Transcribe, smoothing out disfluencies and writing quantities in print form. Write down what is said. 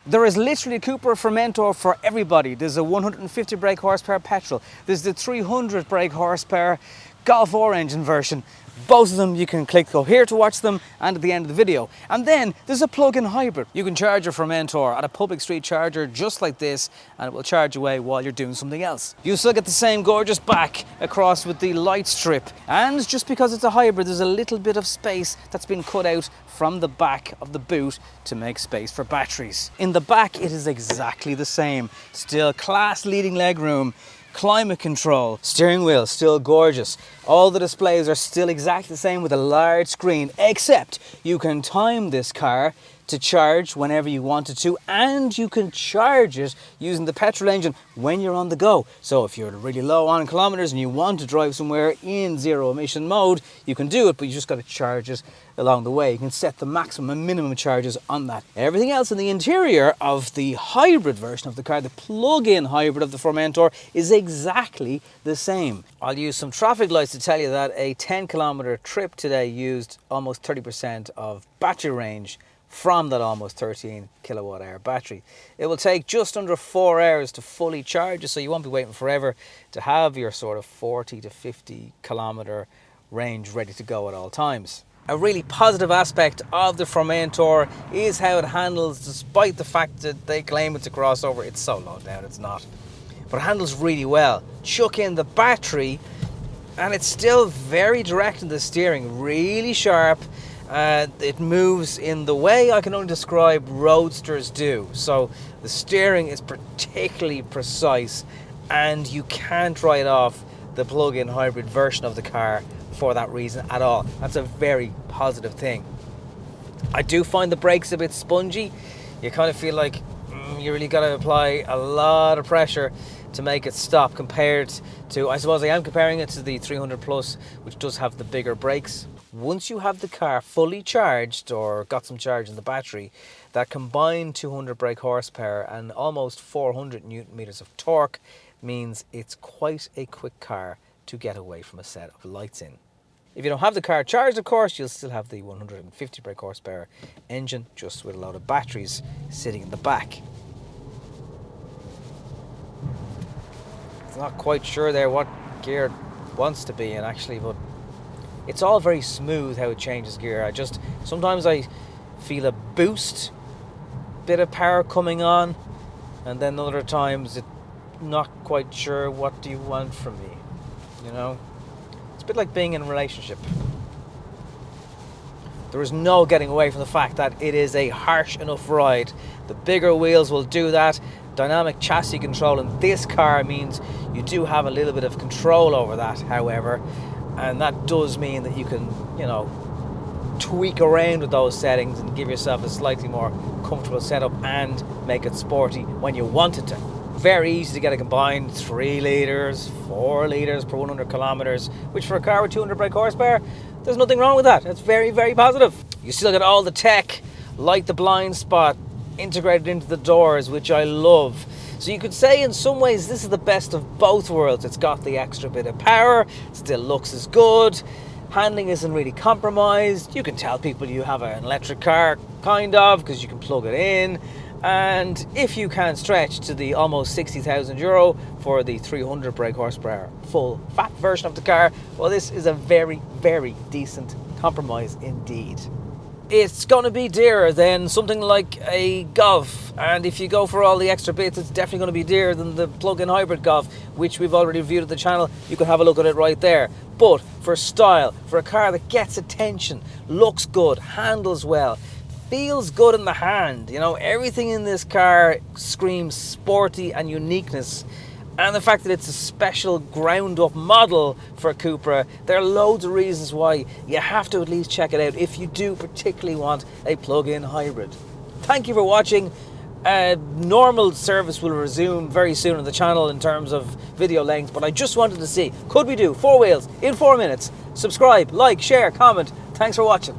There is literally a Cupra Formentor for everybody. There's a 150 brake horsepower petrol. There's the 300 brake horsepower Golf 4 engine version. Both of them, you can click go here to watch them and at the end of the video. And then there's a plug-in hybrid. You can charge your Formentor at a public street charger just like this, and it will charge away while you're doing something else. You still get the same gorgeous back across with the light strip. And just because it's a hybrid, there's a little bit of space that's been cut out from the back of the boot to make space for batteries. In the back, it is exactly the same. Still class-leading legroom. Climate control, steering wheel still gorgeous. All the displays are still exactly the same with a large screen, except you can time this car to charge whenever you wanted to, and you can charge it using the petrol engine when you're on the go. So if you're really low on kilometers and you want to drive somewhere in zero emission mode, you can do it, but you just got to charge it along the way. You can set the maximum and minimum charges on that. Everything else in the interior of the hybrid version of the car, the plug-in hybrid of the Formentor, is exactly the same. I'll use some traffic lights to tell you that a 10-kilometer trip today used almost 30% of battery range from that almost 13 kilowatt hour battery. It will take just under 4 hours to fully charge it, so you won't be waiting forever to have your sort of 40 to 50 kilometer range ready to go at all times. A really positive aspect of the Formentor is how it handles, despite the fact that they claim it's a crossover. It's so low down, it's not. But it handles really well. Chuck in the battery and it's still very direct in the steering, really sharp. It moves in the way I can only describe roadsters do. So the steering is particularly precise, and you can't write off the plug-in hybrid version of the car for that reason at all. That's a very positive thing. I do find the brakes a bit spongy. You kind of feel like you really got to apply a lot of pressure to make it stop, compared to, I suppose I am comparing it to the 300 Plus, which does have the bigger brakes. Once you have the car fully charged or got some charge in the battery, that combined 200 brake horsepower and almost 400 newton meters of torque means it's quite a quick car to get away from a set of lights in. If you don't have the car charged, of course, you'll still have the 150 brake horsepower engine, just with a load of batteries sitting in the back. It's not quite sure there what gear it wants to be in actually, but it's all very smooth how it changes gear. Sometimes I feel a boost, bit of power coming on, and then other times it's not quite sure what do you want from me, you know? It's a bit like being in a relationship. There is no getting away from the fact that it is a harsh enough ride. The bigger wheels will do that. Dynamic chassis control in this car means you do have a little bit of control over that, however, and that does mean that you can, you know, tweak around with those settings and give yourself a slightly more comfortable setup and make it sporty when you want it to. Very easy to get a combined 3 litres, 4 litres per 100 kilometres, which for a car with 200 brake horsepower, there's nothing wrong with that. It's very, very positive. You still get all the tech, like the blind spot, integrated into the doors, which I love. So you could say in some ways this is the best of both worlds. It's got the extra bit of power, still looks as good, handling isn't really compromised. You can tell people you have an electric car, kind of, because you can plug it in. And if you can stretch to the almost €60,000 for the 300 brake horsepower full fat version of the car, well, this is a very, very decent compromise indeed. It's going to be dearer than something like a Golf, and if you go for all the extra bits, it's definitely going to be dearer than the plug-in hybrid Golf, which we've already reviewed at the channel. You can have a look at it right there. But for style, for a car that gets attention, looks good, handles well, feels good in the hand, you know, everything in this car screams sporty and uniqueness. And the fact that it's a special ground-up model for Cupra, there are loads of reasons why you have to at least check it out if you do particularly want a plug-in hybrid. Thank you for watching. Normal service will resume very soon on the channel in terms of video length, but I just wanted to see, could we do 4 wheels in 4 minutes? Subscribe, like, share, comment. Thanks for watching.